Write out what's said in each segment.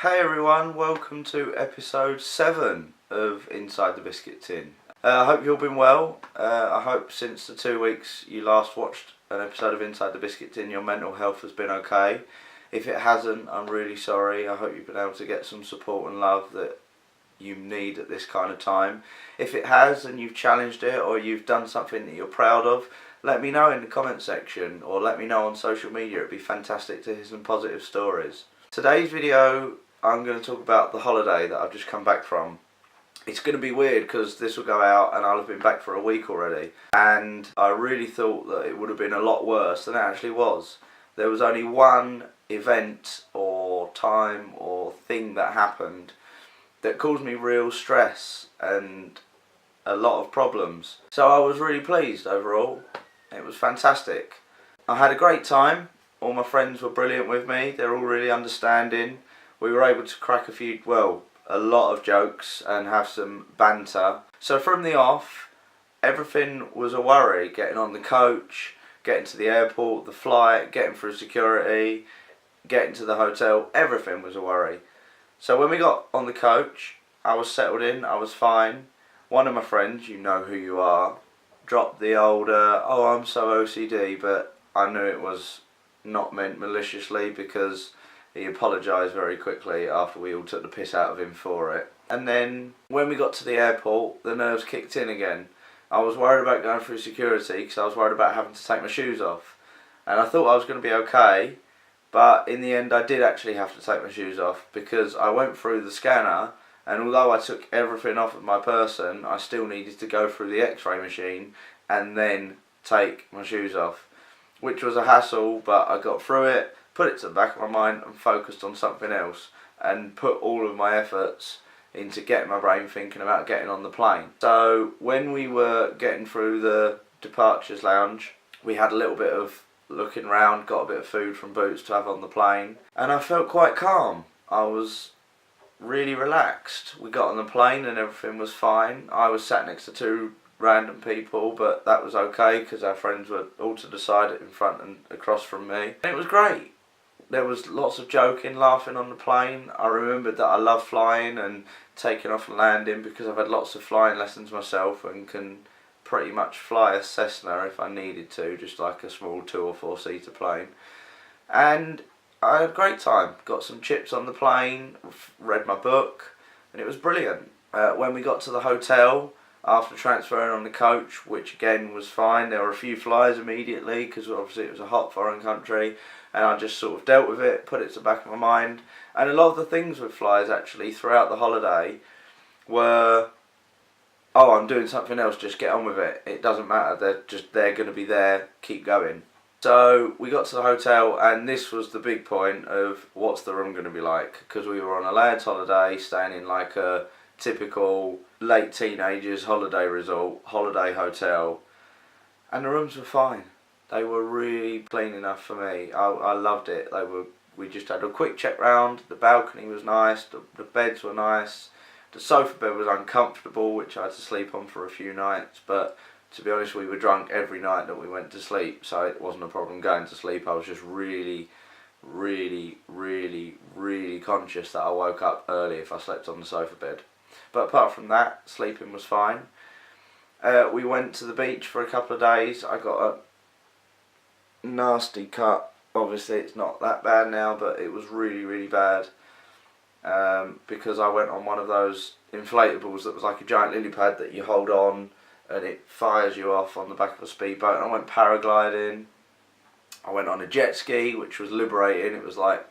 Hey everyone, welcome to episode 7 of Inside the Biscuit Tin. I hope you've all been well. I hope since the 2 weeks you last watched an episode of Inside the Biscuit Tin your mental health has been okay. If it hasn't, I'm really sorry. I hope you've been able to get some support and love that you need at this kind of time. If it has and you've challenged it or you've done something that you're proud of, let me know in the comment section or let me know on social media. It'd be fantastic to hear some positive stories. Today's video I'm going to talk about the holiday that I've just come back from. It's going to be weird because this will go out and I'll have been back for a week already, and I really thought that it would have been a lot worse than it actually was. There was only one event or time or thing that happened that caused me real stress and a lot of problems. So I was really pleased overall. It was fantastic. I had a great time. All my friends were brilliant with me. They're all really understanding. We were able to crack a lot of jokes and have some banter. So from the off, everything was a worry. Getting on the coach, getting to the airport, the flight, getting through security, getting to the hotel, everything was a worry. So when we got on the coach, I was settled in, I was fine. One of my friends, you know who you are, dropped the old, oh I'm so OCD, but I knew it was not meant maliciously because he apologised very quickly after we all took the piss out of him for it. And then when we got to the airport, the nerves kicked in again. I was worried about going through security because I was worried about having to take my shoes off. And I thought I was going to be okay, but in the end I did actually have to take my shoes off because I went through the scanner, and although I took everything off of my person, I still needed to go through the x-ray machine and then take my shoes off, which was a hassle, but I got through it, put it to the back of my mind and focused on something else and put all of my efforts into getting my brain thinking about getting on the plane. So when we were getting through the departures lounge, we had a little bit of looking around, got a bit of food from Boots to have on the plane, and I felt quite calm. I was really relaxed. We got on the plane and everything was fine. I was sat next to two random people, but that was okay because our friends were all to the side in front and across from me. And it was great. There was lots of joking, laughing on the plane. I remembered that I love flying and taking off and landing because I've had lots of flying lessons myself and can pretty much fly a Cessna if I needed to, just like a small 2 or 4 seater plane. And I had a great time. Got some chips on the plane, read my book, and it was brilliant. When we got to the hotel, after transferring on the coach, which again was fine, there were a few flies immediately because obviously it was a hot foreign country, and I just sort of dealt with it, put it to the back of my mind. And a lot of the things with flies actually throughout the holiday were, oh, I'm doing something else, just get on with it, it doesn't matter, they're going to be there, keep going. So we got to the hotel, and this was the big point of what's the room going to be like, because we were on a lad's holiday, staying in like a typical late teenagers holiday resort, holiday hotel, and the rooms were fine. They were really clean enough for me. I loved it. We just had a quick check round. The balcony was nice, the beds were nice, the sofa bed was uncomfortable, which I had to sleep on for a few nights, but to be honest, we were drunk every night that we went to sleep, so it wasn't a problem going to sleep. I was just really conscious that I woke up early if I slept on the sofa bed. But apart from that, sleeping was fine. We went to the beach for a couple of days. I got a nasty cut. Obviously it's not that bad now, but it was really bad because I went on one of those inflatables that was like a giant lily pad that you hold on and it fires you off on the back of a speedboat. And I went paragliding. I went on a jet ski, which was liberating. It was like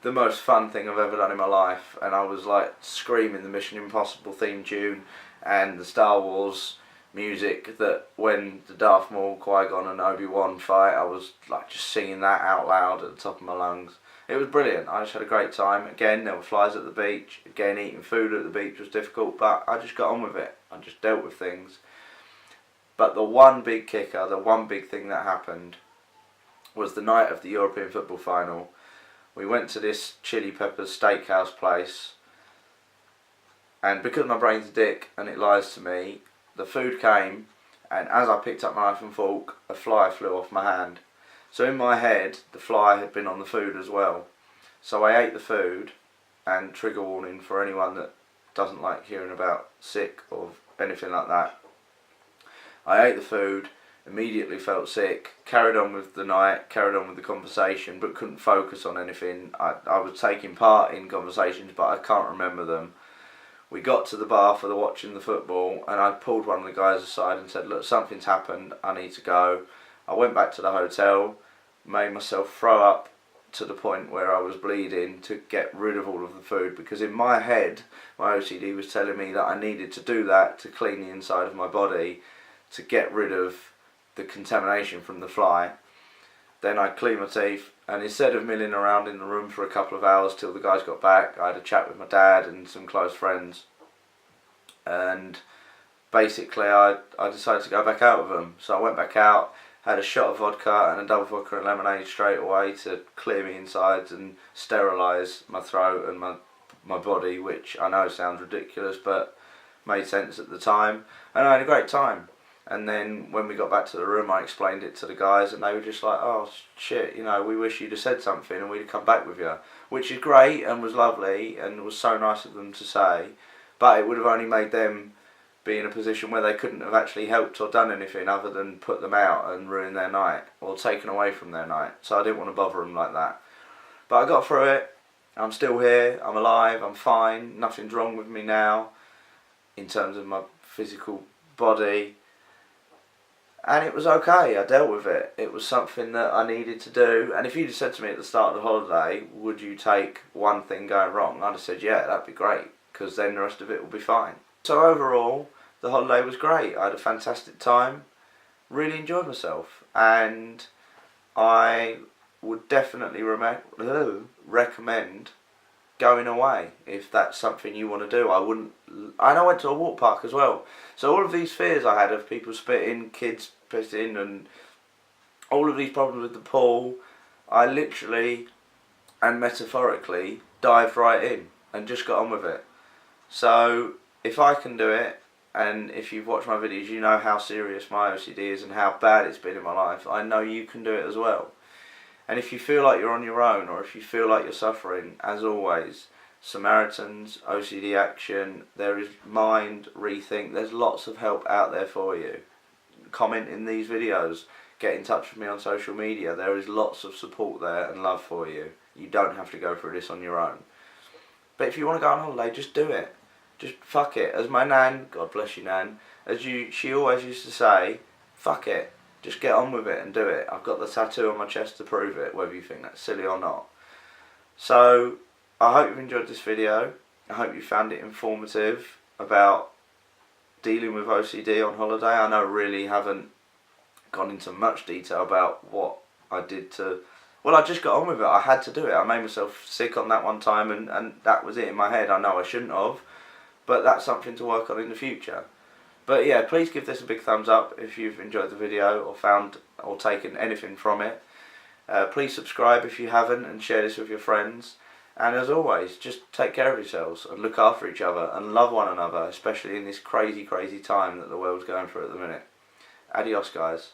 the most fun thing I've ever done in my life, and I was like screaming the Mission Impossible theme tune and the Star Wars music that when the Darth Maul, Qui-Gon and Obi-Wan fight, I was like just singing that out loud at the top of my lungs. It was brilliant. I just had a great time. Again, there were flies at the beach. Again, eating food at the beach was difficult, but I just got on with it. I just dealt with things. But the one big kicker, the one big thing that happened was the night of the European football final. We went to this Chili Peppers steakhouse place, and because my brain's a dick and it lies to me, the food came, and as I picked up my knife and fork, a fly flew off my hand. So in my head, the fly had been on the food as well. So I ate the food, and trigger warning for anyone that doesn't like hearing about sick or anything like that. I ate the food, immediately felt sick, carried on with the night, carried on with the conversation, but couldn't focus on anything. I was taking part in conversations, but I can't remember them. We got to the bar for watching the football, and I pulled one of the guys aside and said, look, something's happened, I need to go. I went back to the hotel, made myself throw up to the point where I was bleeding to get rid of all of the food, because in my head, my OCD was telling me that I needed to do that to clean the inside of my body, to get rid of the contamination from the fly. Then I cleaned my teeth, and instead of milling around in the room for a couple of hours till the guys got back, I had a chat with my dad and some close friends, and basically I decided to go back out with them. So I went back out, had a shot of vodka and a double vodka and lemonade straight away to clear me insides and sterilise my throat and my body, which I know sounds ridiculous but made sense at the time, and I had a great time. And then when we got back to the room, I explained it to the guys, and they were just like, oh shit, you know, we wish you'd have said something and we'd have come back with you. Which is great and was lovely and was so nice of them to say, but it would have only made them be in a position where they couldn't have actually helped or done anything other than put them out and ruin their night or taken away from their night. So I didn't want to bother them like that. But I got through it. I'm still here, I'm alive, I'm fine, nothing's wrong with me now in terms of my physical body. And it was okay, I dealt with it. It was something that I needed to do. And if you'd have said to me at the start of the holiday, would you take one thing going wrong? I'd have said, yeah, that'd be great, because then the rest of it will be fine. So overall, the holiday was great. I had a fantastic time, really enjoyed myself. And I would definitely recommend going away if that's something you want to do. And I went to a walk park as well. So all of these fears I had of people spitting, kids pissing, and all of these problems with the pool, I literally and metaphorically dived right in and just got on with it. So if I can do it, and if you've watched my videos, you know how serious my OCD is and how bad it's been in my life. I know you can do it as well. And if you feel like you're on your own, or if you feel like you're suffering, as always, Samaritans, OCD Action, there is Mind, Rethink, there's lots of help out there for you. Comment in these videos, get in touch with me on social media, there is lots of support there and love for you. You don't have to go through this on your own. But if you want to go on holiday, just do it. Just fuck it. As my nan, God bless you nan, she always used to say, fuck it. Just get on with it and do it. I've got the tattoo on my chest to prove it, whether you think that's silly or not. So, I hope you've enjoyed this video. I hope you found it informative about dealing with OCD on holiday. I know I really haven't gone into much detail about what I did to... Well, I just got on with it. I had to do it. I made myself sick on that one time, and that was it in my head. I know I shouldn't have, but that's something to work on in the future. But yeah, please give this a big thumbs up if you've enjoyed the video or found or taken anything from it. Please subscribe if you haven't, and share this with your friends. And as always, just take care of yourselves and look after each other and love one another, especially in this crazy, crazy time that the world's going through at the minute. Adios, guys.